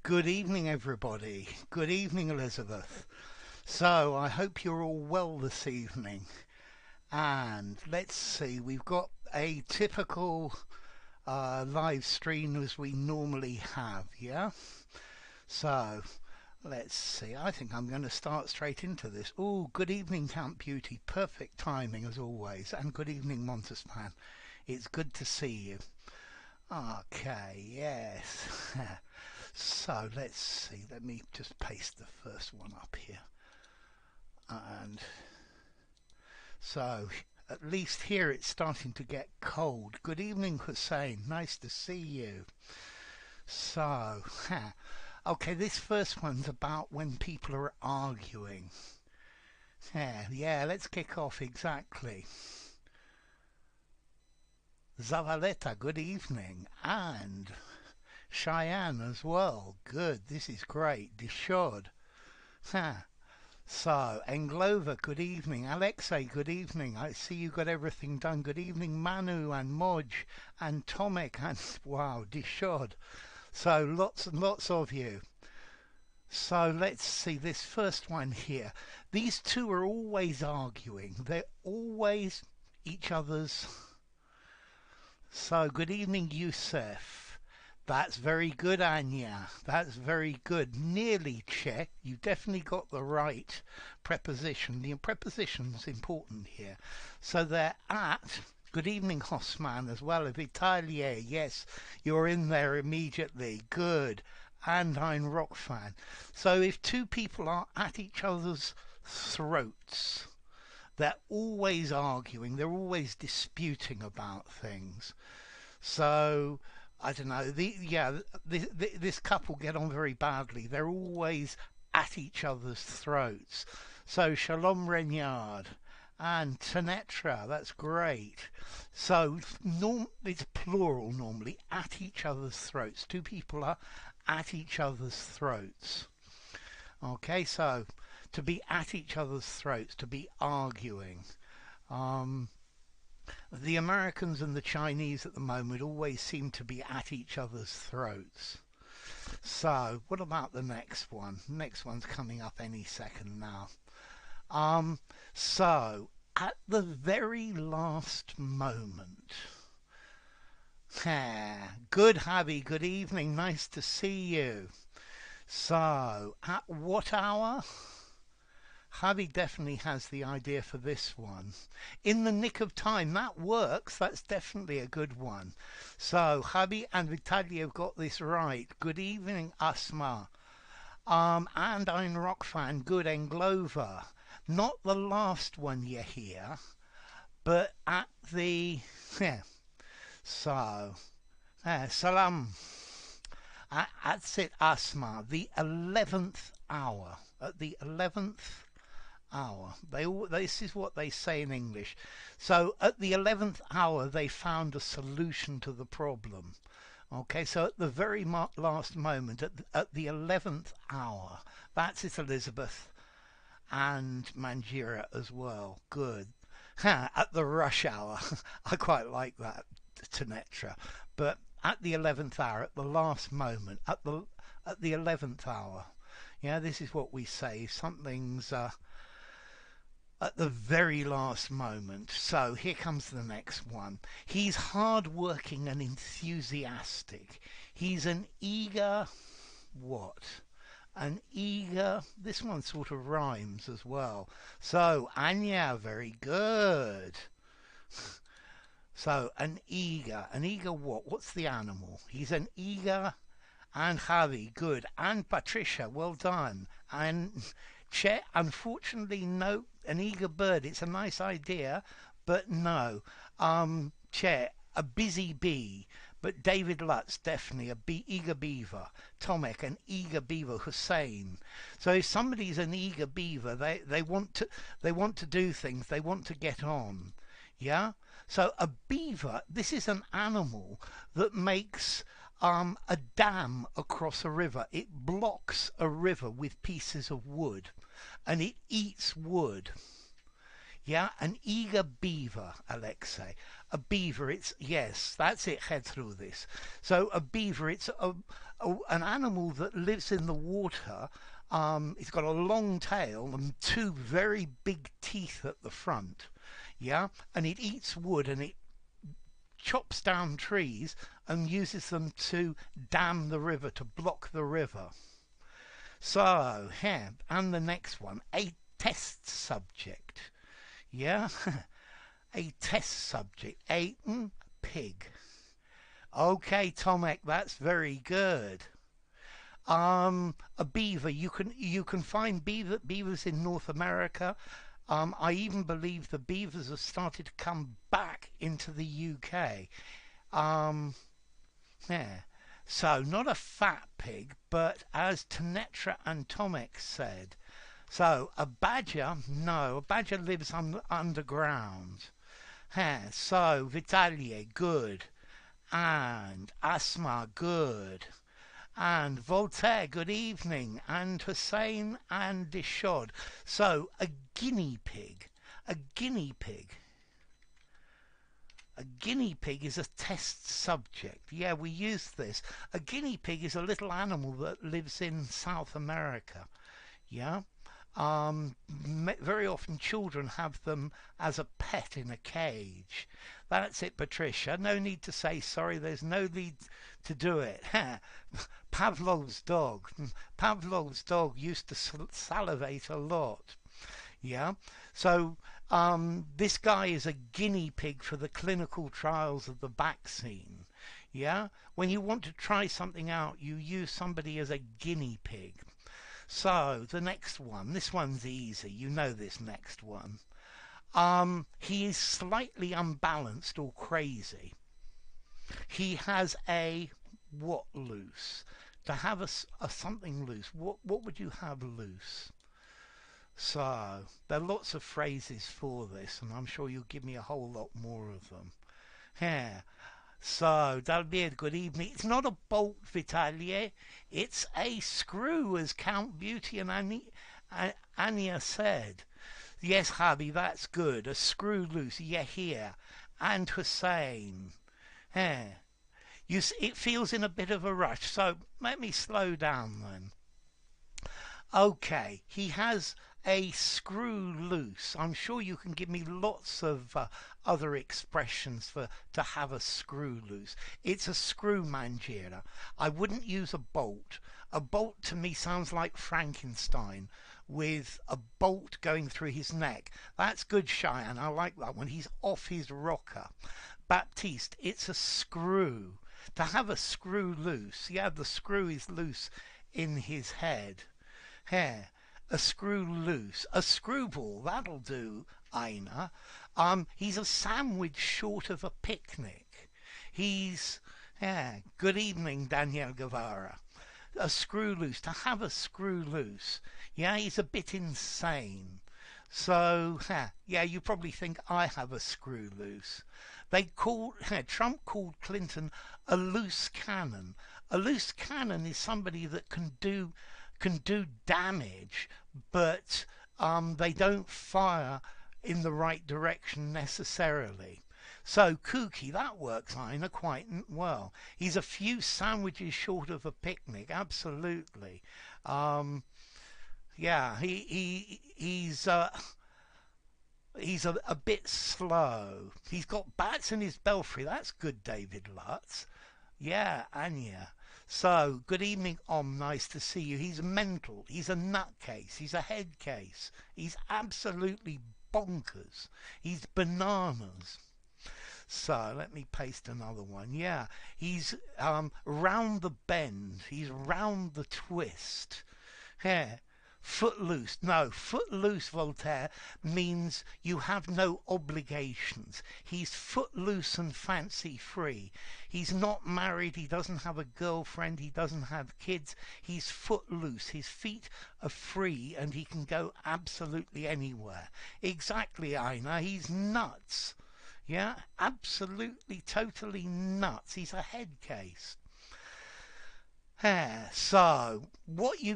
Good evening, everybody. Good evening, Elizabeth. So, I hope you're all well this evening. And let's see, we've got a typical live stream as we normally have, yeah? So, let's see. I think I'm going to start straight into this. Oh, good evening, Camp Beauty. Perfect timing as always. And good evening, Montespan. It's good to see you. Okay, yes. So let's see. Let me just paste the first one up here. And so at least here it's starting to get cold. Good evening, Hussein. Nice to see you. So, okay, this first one's about when people are arguing. Yeah, let's kick off exactly. Zavaleta, good evening. And Cheyenne as well. Good, this is great. Dishod. So, Englova, good evening. Alexei, good evening. I see you got everything done. Good evening, Manu and Moj and Tomek and wow, Dishod. So, lots and lots of you. So, let's see this first one here. These two are always arguing. They're always each other's. So, good evening, Youssef. That's very good, Anya. That's very good. Nearly check. You definitely got the right preposition. The preposition's important here. So they're at. Good evening, Hosman, as well. Vitalia, yes, you're in there immediately. Good. And I'm rock fan. So if two people are at each other's throats, they're always arguing. They're always disputing about things. So I don't know. This couple get on very badly. They're always at each other's throats. So Shalom vinEyard and Tanetra. That's great. So it's plural normally. At each other's throats. Two people are at each other's throats. Okay, so to be at each other's throats, to be arguing. The Americans and the Chinese at the moment always seem to be at each other's throats. So, what about the next one? Next one's coming up any second now. So, at the very last moment. Good, Habby, good evening, nice to see you. So, at what hour? Javi definitely has the idea for this one. In the nick of time, that works. That's definitely a good one. So, Javi and Vitaly have got this right. Good evening, Asma. And I'm rock fan. Good, Englova. Not the last one you hear, but at the... Yeah. So, salam. That's it, Asma. The 11th hour. At the 11th hour. This is what they say in English. So at the 11th hour they found a solution to the problem. Okay, so at the very last moment, at the 11th hour. That's it, Elizabeth. And Manjira as well. Good. At the rush hour. I quite like that, Tanetra. But at the 11th hour, at the last moment, at the 11th hour. Yeah, this is what we say. Something's at the very last moment. So here comes the next one. He's hardworking and enthusiastic. He's an eager what? An eager, this one sort of rhymes as well. So Anya, very good. So an eager what? What's the animal? He's an eager. And Javi, good. And Patricia, well done. And Chet, unfortunately, no, an eager bird. It's a nice idea, but no. Chet, a busy bee. But David Lutz, definitely eager beaver. Tomek, an eager beaver. Hussein. So if somebody's an eager beaver, they want to do things. They want to get on. Yeah. So a beaver. This is an animal that makes a dam across a river. It blocks a river with pieces of wood, and it eats wood. Yeah, an eager beaver, Alexei. A beaver, it's, yes, that's it, head through this. So a beaver, it's an animal that lives in the water. It's got a long tail and two very big teeth at the front. Yeah, and it eats wood and it chops down trees and uses them to dam the river, to block the river. So, yeah, and the next one, a test subject. Yeah, a test subject. A pig. Okay, Tomek, that's very good. A beaver. You can find beavers in North America. I even believe the beavers have started to come back into the UK. Um, yeah. So not a fat pig, but as Tanetra and Tomek said. So a badger, no, a badger lives underground. Yeah. So Vitaly, good. And Asma, good. And Voltaire, good evening. And Hussein and Dishod. So a guinea pig. A guinea pig. A guinea pig is a test subject. Yeah, we use this. A guinea pig is a little animal that lives in South America. Yeah. Very often children have them as a pet in a cage. That's it, Patricia. No need to say sorry. There's no need to do it. Pavlov's dog. Pavlov's dog used to salivate a lot. Yeah. So this guy is a guinea pig for the clinical trials of the vaccine. Yeah. When you want to try something out, you use somebody as a guinea pig. So the next one, this one's easy. You know this next one. He is slightly unbalanced or crazy. He has a what loose? To have a something loose. What would you have loose? So there are lots of phrases for this, and I'm sure you'll give me a whole lot more of them. Yeah. So, Dalbir, good evening. It's not a bolt, Vitaly. It's a screw, as Count Beauty and Anya said. Yes, hubby, that's good. A screw loose. Yeah, here. And Hussein. Yeah. It feels in a bit of a rush, so let me slow down then. Okay, he has a screw loose. I'm sure you can give me lots of other expressions for to have a screw loose. It's a screw mangiera. I wouldn't use a bolt. A bolt to me sounds like Frankenstein with a bolt going through his neck. That's good, Cheyenne. I like that one. He's off his rocker. Baptiste, it's a screw. To have a screw loose. Yeah, the screw is loose in his head. Hair. A screw loose. A screwball, that'll do, Aina. He's a sandwich short of a picnic. He's, yeah, good evening, Danielle Guevara. A screw loose, to have a screw loose. Yeah, he's a bit insane. So, yeah, you probably think I have a screw loose. Trump called Clinton a loose cannon. A loose cannon is somebody that can do damage, but they don't fire in the right direction necessarily. So kooky, that works, Ina, quite well. He's a few sandwiches short of a picnic, absolutely. Yeah, he's a bit slow. He's got bats in his belfry. That's good, David Lutz. Yeah, Anya. So, good evening, Om. Nice to see you. He's mental. He's a nutcase. He's a head case. He's absolutely bonkers. He's bananas. So, let me paste another one. Yeah, he's round the bend. He's round the twist. Yeah. Footloose. No, footloose, Voltaire, means you have no obligations. He's footloose and fancy free. He's not married, he doesn't have a girlfriend, he doesn't have kids. He's footloose. His feet are free and he can go absolutely anywhere. Exactly, Aina. He's nuts. Yeah, absolutely, totally nuts. He's a head case. So, what you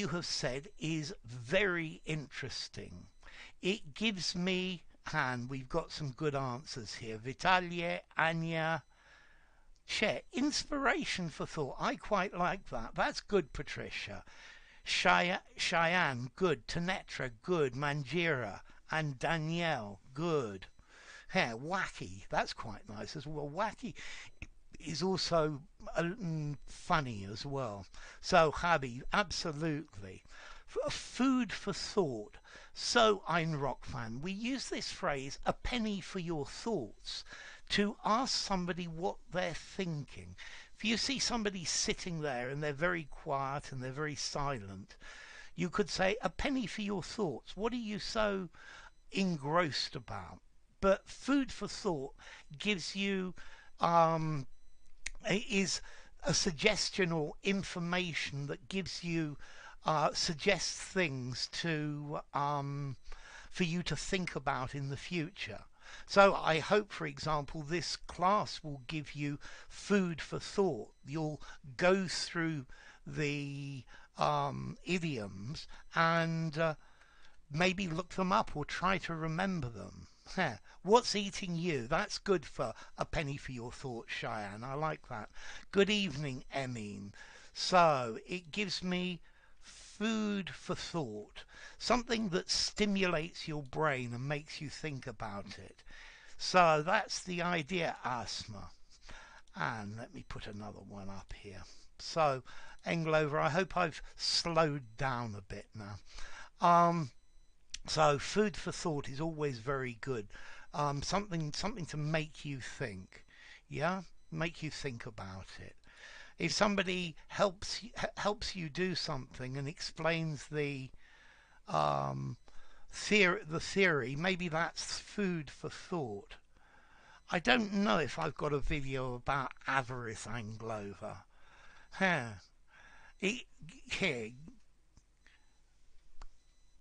have said is very interesting. It gives me, and we've got some good answers here. Vitalia, Anya, Che, inspiration for thought. I quite like that. That's good, Patricia. Cheyenne, good. Tanetra, good. Manjira and Danielle, good. Yeah, wacky, that's quite nice as well. Wacky is also funny as well. So, Javi, absolutely. Food for thought. So, Ein Rock fan, we use this phrase, a penny for your thoughts, to ask somebody what they're thinking. If you see somebody sitting there and they're very quiet and they're very silent, you could say, a penny for your thoughts. What are you so engrossed about? But food for thought gives you is a suggestion or information that gives you suggests things to for you to think about in the future. So I hope, for example, this class will give you food for thought. You'll go through the idioms and maybe look them up or try to remember them. What's eating you? That's good for a penny for your thoughts, Cheyenne. I like that. Good evening, Emine. So it gives me food for thought, something that stimulates your brain and makes you think about it. So that's the idea, Asma. And let me put another one up here. So, Englover, I hope I've slowed down a bit now. So food for thought is always very good. Something to make you think. Yeah, make you think about it. If somebody helps you do something and explains the theory, maybe that's food for thought. I don't know if I've got a video about avarice, Anglover. Here,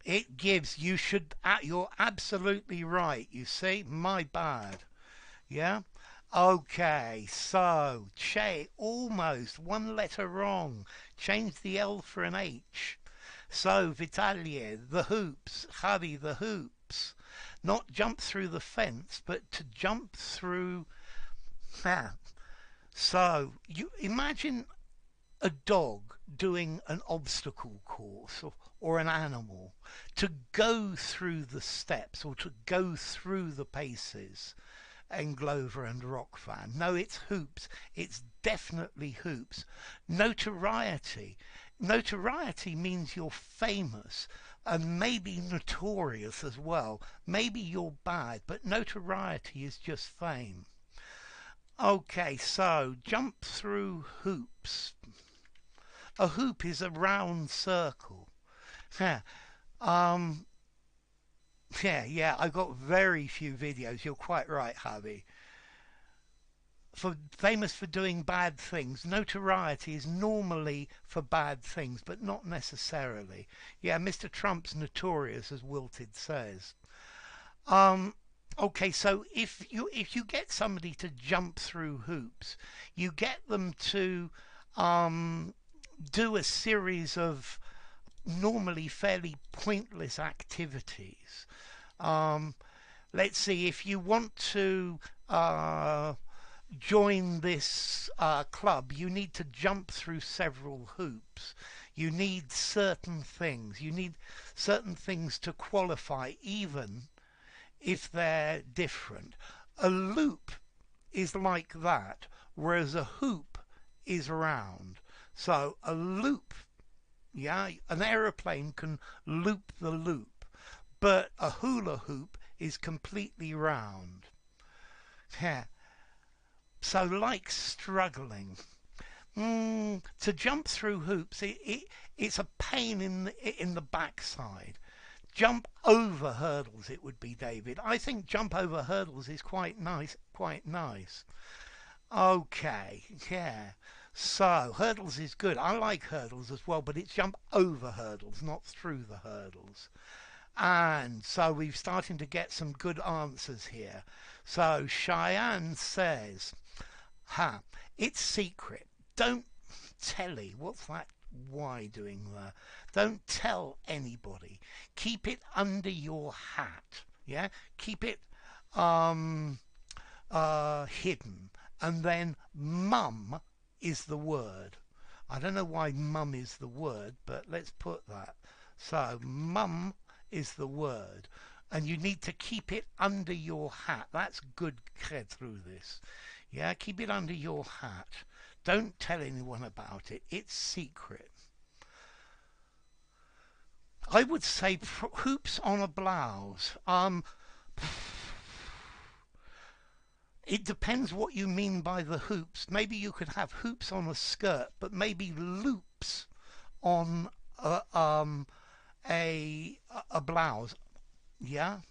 it gives, you're absolutely right, you see, my bad. Yeah? Okay, so, Che, almost, one letter wrong. Change the L for an H. So, Vitalia, the hoops. Javi, the hoops. Not jump through the fence, but to jump through... So, you imagine a dog doing an obstacle course or an animal to go through the steps or to go through the paces. Englover and Rock fan. No, it's hoops. It's definitely hoops. Notoriety. Notoriety means you're famous and maybe notorious as well. Maybe you're bad, but notoriety is just fame. Okay, so jump through hoops. A hoop is a round circle. Yeah. Yeah, I've got very few videos. You're quite right, Javi. Famous for doing bad things. Notoriety is normally for bad things, but not necessarily. Yeah, Mr. Trump's notorious, as Wilted says. Okay, so if you get somebody to jump through hoops, you get them to do a series of normally fairly pointless activities. Let's see, if you want to join this club, you need to jump through several hoops. You need certain things. You need certain things to qualify, even if they're different. A loop is like that, whereas a hoop is round. So a loop, yeah, an aeroplane can loop the loop, but a hula hoop is completely round. Yeah. So like struggling. To jump through hoops, it's a pain in the backside. Jump over hurdles, it would be, David. I think jump over hurdles is quite nice. Okay, yeah. So hurdles is good. I like hurdles as well, but it's jump over hurdles, not through the hurdles. And so we're starting to get some good answers here. So Cheyenne says, it's secret. Don't telly. What's that? Y doing there? Don't tell anybody. Keep it under your hat. Yeah, keep it hidden. And then mum is the word. I don't know why mum is the word, but let's put that. So mum is the word. And you need to keep it under your hat. That's good get through this. Yeah, keep it under your hat. Don't tell anyone about it. It's secret. I would say hoops on a blouse. It depends what you mean by the hoops. Maybe you could have hoops on a skirt, but maybe loops on a blouse. Yeah,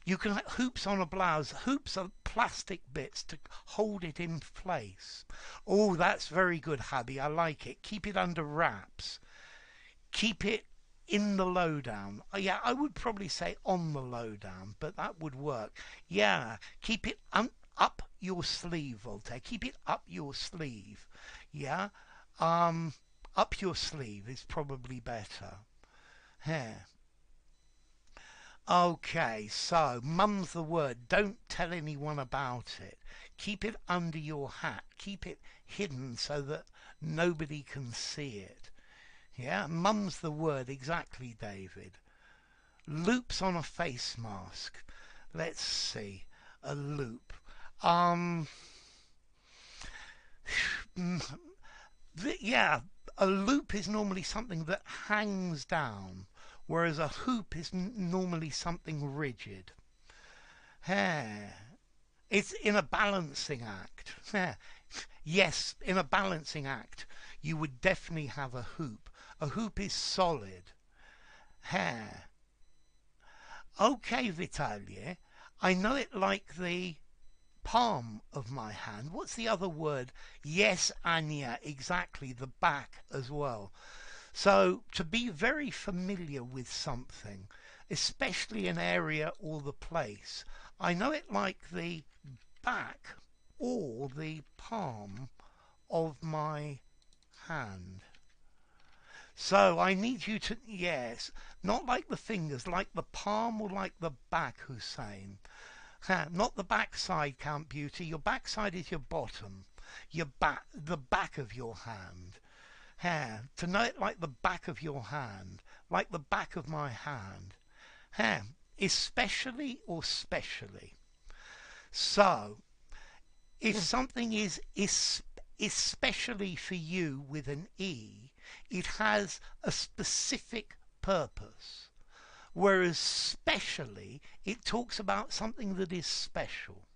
you can have hoops on a blouse. Hoops are plastic bits to hold it in place. Oh, that's very good, hubby. I like it. Keep it under wraps. Keep it in the lowdown. Yeah, I would probably say on the lowdown, but that would work. Yeah, keep it up your sleeve, Voltaire. Keep it up your sleeve. Yeah, up your sleeve is probably better. Yeah. Okay, so mum's the word. Don't tell anyone about it. Keep it under your hat. Keep it hidden so that nobody can see it. Yeah, mum's the word, exactly, David. Loops on a face mask. Let's see. A loop. Yeah, a loop is normally something that hangs down, whereas a hoop is normally something rigid. It's in a balancing act. Yes, in a balancing act, you would definitely have a hoop. A hoop is solid. Okay, Vitaly, I know it like the palm of my hand. What's the other word? Yes, Anya, exactly, the back as well. So to be very familiar with something, especially an area or the place, I know it like the back or the palm of my hand. So I need you to, yes, not like the fingers, like the palm or like the back, Hussein. Not the backside, Count Beauty. Your backside is your bottom. The back of your hand. To know it like the back of your hand, like the back of my hand. Especially or specially. So, if something is especially for you with an E, it has a specific purpose. Whereas specially, it talks about something that is special.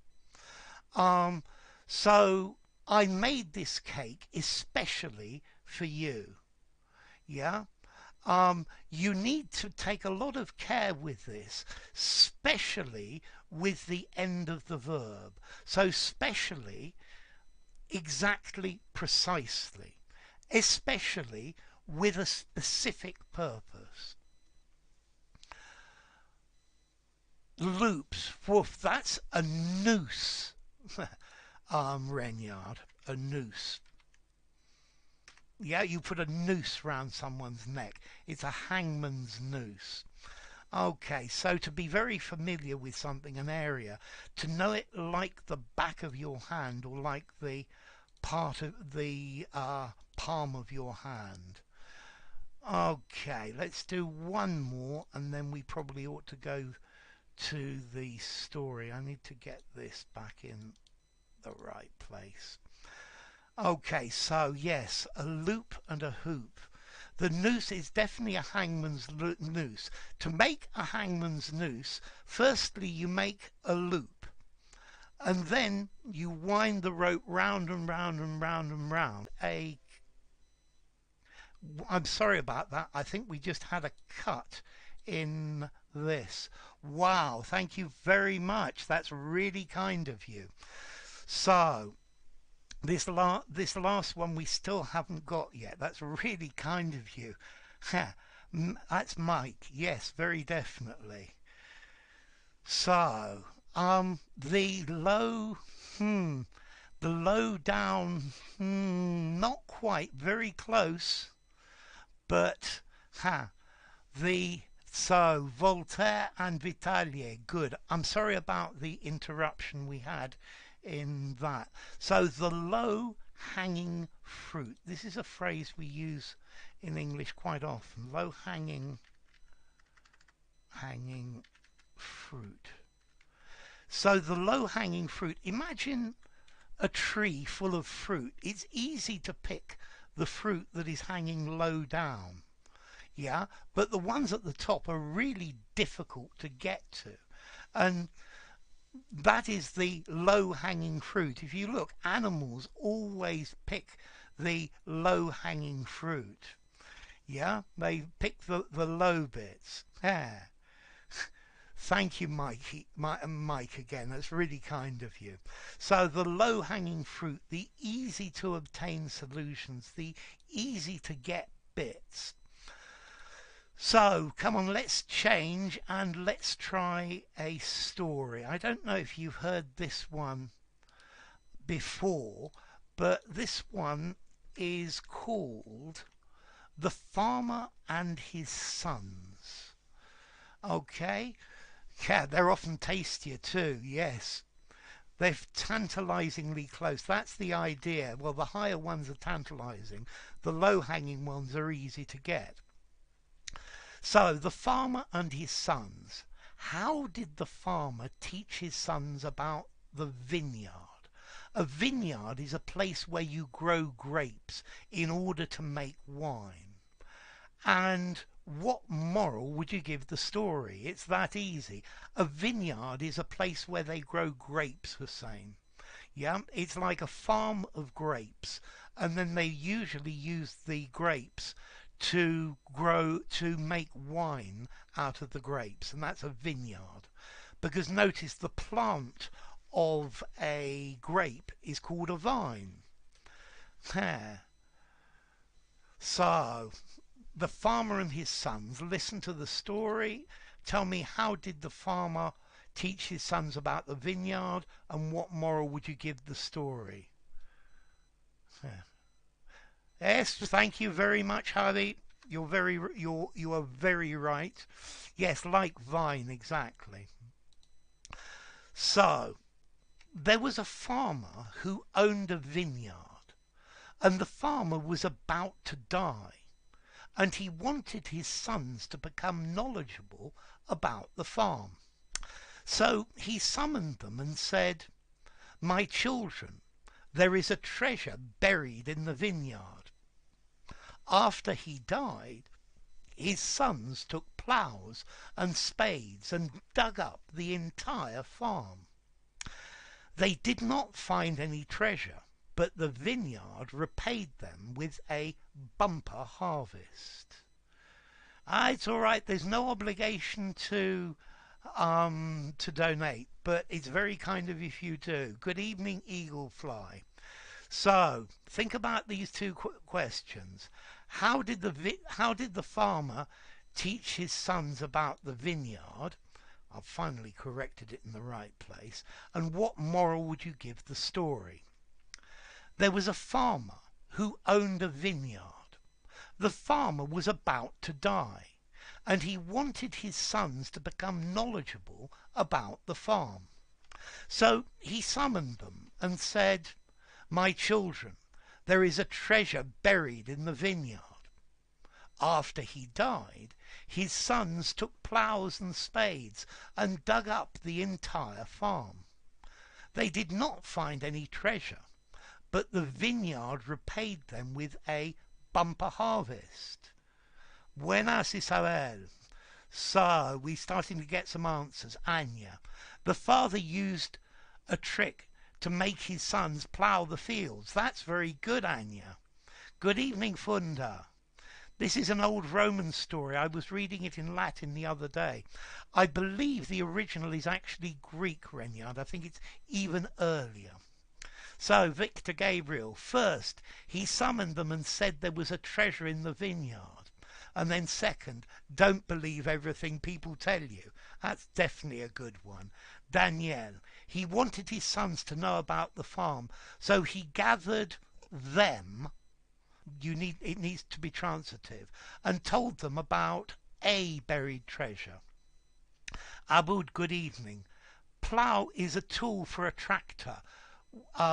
So I made this cake especially for you. Yeah? You need to take a lot of care with this, especially with the end of the verb. So specially, exactly, precisely. Especially with a specific purpose. Loops, woof, that's a noose. vinEyard, a noose. Yeah, you put a noose round someone's neck. It's a hangman's noose. Okay, so to be very familiar with something, an area, to know it like the back of your hand or like the part of the palm of your hand. Okay, let's do one more and then we probably ought to go to the story. I need to get this back in the right place. Okay, so yes, a loop and a hoop. The noose is definitely a hangman's noose. To make a hangman's noose, firstly you make a loop. And then you wind the rope round and round and round and round. I'm sorry about that. I think we just had a cut in this. Wow, thank you very much. That's really kind of you. So, this last one we still haven't got yet. That's really kind of you. That's Mike. Yes, very definitely. So, the low down, not quite, very close. But, so Voltaire and Vitalier, good. I'm sorry about the interruption we had in that. So the low hanging fruit. This is a phrase we use in English quite often. Low hanging fruit. So the low hanging fruit. Imagine a tree full of fruit. It's easy to pick the fruit that is hanging low down. Yeah, but the ones at the top are really difficult to get to. And that is the low hanging fruit. If you look, animals always pick the low hanging fruit. Yeah, they pick the low bits. Yeah. Thank you, Mike again. That's really kind of you. So the low hanging fruit, the easy to obtain solutions, the easy to get bits. So, come on, let's change and let's try a story. I don't know if you've heard this one before, but this one is called The Farmer and His Sons. Okay? Yeah, they're often tastier too, yes. They're tantalizingly close. That's the idea. Well, the higher ones are tantalizing. The low-hanging ones are easy to get. So, the farmer and his sons. How did the farmer teach his sons about the vineyard? A vineyard is a place where you grow grapes in order to make wine. And what moral would you give the story? It's that easy. A vineyard is a place where they grow grapes, Hussein. Yeah, it's like a farm of grapes, and then they usually use the grapes to make wine out of the grapes, and that's a vineyard. Because notice the plant of a grape is called a vine. So, the farmer and his sons, listen to the story. Tell me, how did the farmer teach his sons about the vineyard, and what moral would you give the story? Yes, thank you very much, Harvey. You are very right. Yes, like vine, exactly. So, there was a farmer who owned a vineyard, and the farmer was about to die, and he wanted his sons to become knowledgeable about the farm. So he summoned them and said, "My children, there is a treasure buried in the vineyard." After he died, his sons took ploughs and spades and dug up the entire farm. They did not find any treasure, but the vineyard repaid them with a bumper harvest. It's all right. There's no obligation to donate, but it's very kind of you if you do. Good evening, Eaglefly. So think about these two questions. How did the farmer teach his sons about the vineyard? I've finally corrected it in the right place. And what moral would you give the story? There was a farmer who owned a vineyard. The farmer was about to die, and he wanted his sons to become knowledgeable about the farm. So he summoned them and said, "My children, there is a treasure buried in the vineyard." After he died, his sons took ploughs and spades and dug up the entire farm. They did not find any treasure, but the vineyard repaid them with a bumper harvest. Buenas, Isabel. So, we're starting to get some answers. Anya. The father used a trick to make his sons plough the fields. That's very good, Anya. Good evening, Funda. This is an old Roman story. I was reading it in Latin the other day. I believe the original is actually Greek, Renyard. I think it's even earlier. So, Victor Gabriel, first, he summoned them and said there was a treasure in the vineyard. And then second, don't believe everything people tell you. That's definitely a good one. Danielle, he wanted his sons to know about the farm, so he gathered them, it needs to be transitive, and told them about a buried treasure. Abud, good evening. Plough is a tool for a tractor,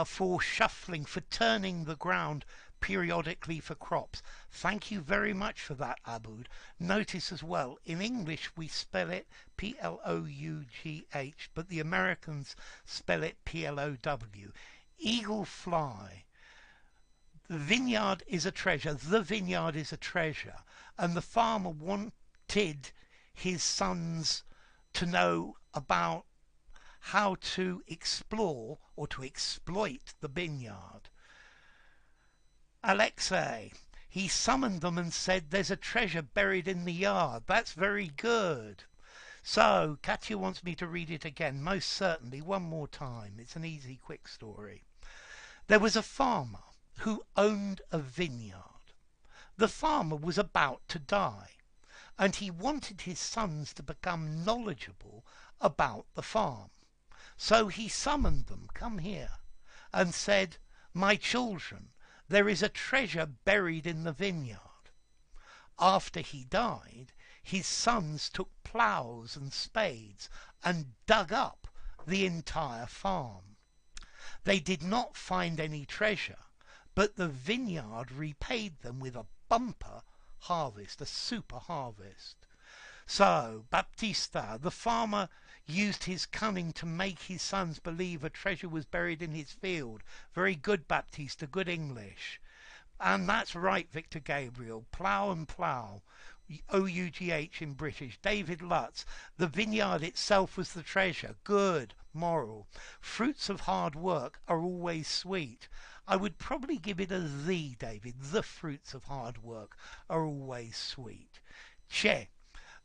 for shuffling, for turning the ground periodically for crops. Thank you very much for that, Abud. Notice as well, in English we spell it Plough, but the Americans spell it Plow. Eagle fly. The vineyard is a treasure. The vineyard is a treasure. And the farmer wanted his sons to know about how to explore or to exploit the vineyard. Alexei, he summoned them and said, there's a treasure buried in the yard. That's very good. So, Katya wants me to read it again. Most certainly, one more time. It's an easy, quick story. There was a farmer who owned a vineyard. The farmer was about to die, and he wanted his sons to become knowledgeable about the farm. So he summoned them, come here, and said, my children, there is a treasure buried in the vineyard. After he died, his sons took ploughs and spades and dug up the entire farm. They did not find any treasure, but the vineyard repaid them with a bumper harvest, a super harvest. So, Baptista, the farmer, used his cunning to make his sons believe a treasure was buried in his field. Very good, Baptista, good English. And that's right, Victor Gabriel. Plough and plough. O-U-G-H in British. David Lutz. The vineyard itself was the treasure. Good. Moral. Fruits of hard work are always sweet. I would probably give it a the, David. The fruits of hard work are always sweet. Che.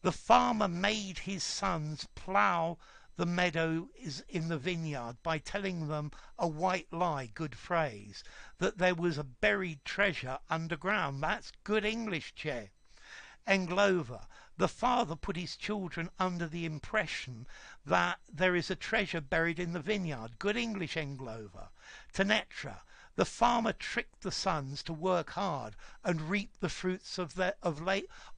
The farmer made his sons plough the meadow in the vineyard by telling them a white lie, good phrase, that there was a buried treasure underground. That's good English, Che. Englova. The father put his children under the impression that there is a treasure buried in the vineyard. Good English, Englova. Tenetra. The farmer tricked the sons to work hard and reap the fruits of their labour.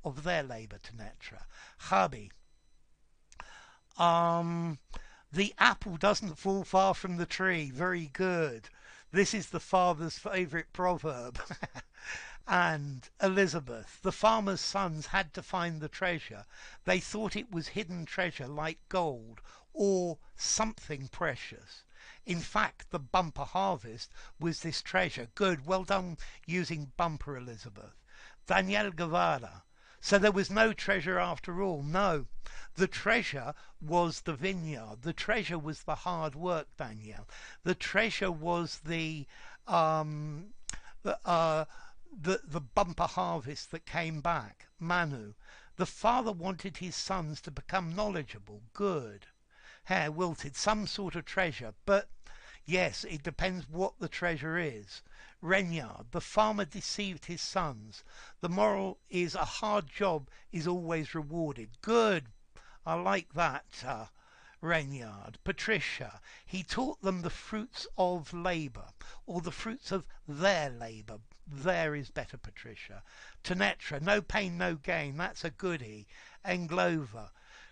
Tenetra. Hubby. The apple doesn't fall far from the tree. Very good. This is the father's favourite proverb. And Elizabeth, the farmer's sons had to find the treasure. They thought it was hidden treasure like gold or something precious. In fact, the bumper harvest was this treasure. Good, well done using bumper, Elizabeth. Danielle Guevara. So there was no treasure after all. No, the treasure was the vineyard. The treasure was the hard work, Danielle. The treasure was the bumper harvest that came back. Manu. The father wanted his sons to become knowledgeable. Good. Hair wilted. Some sort of treasure, but yes, it depends what the treasure is. Renyard. The farmer deceived his sons. The moral is a hard job is always rewarded. Good. I like that, Renyard. Patricia. He taught them the fruits of labour, or the fruits of their labour. There is better, Patricia. Tenetra. No pain, no gain. That's a goodie. Englova.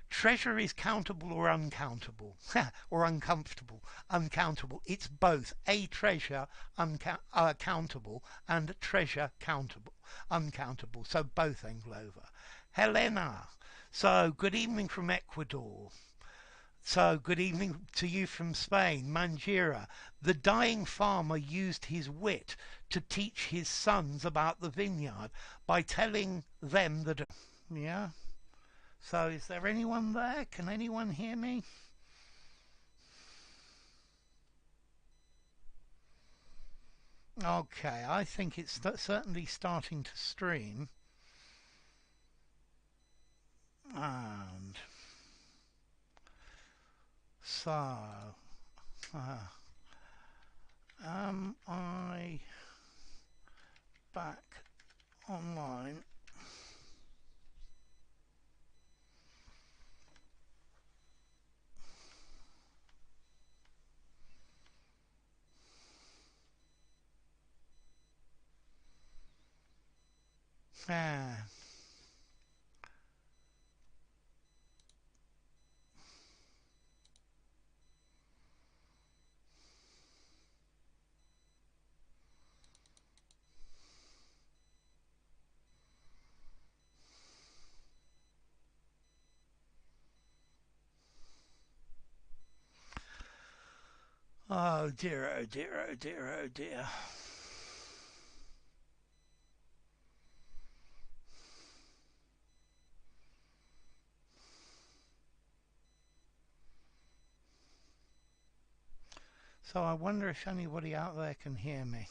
Treasure is countable or uncountable, or uncomfortable, uncountable. It's both. A treasure countable and treasure countable, uncountable. So both, Englova. Helena. So good evening from Ecuador. So good evening to you from Spain. Manjira. The dying farmer used his wit to teach his sons about the vineyard by telling them that... Yeah? So is there anyone there? Can anyone hear me? Okay, I think it's certainly starting to stream. And so, am I back online? Ah. Oh dear, oh dear, oh dear, oh dear. So I wonder if anybody out there can hear me.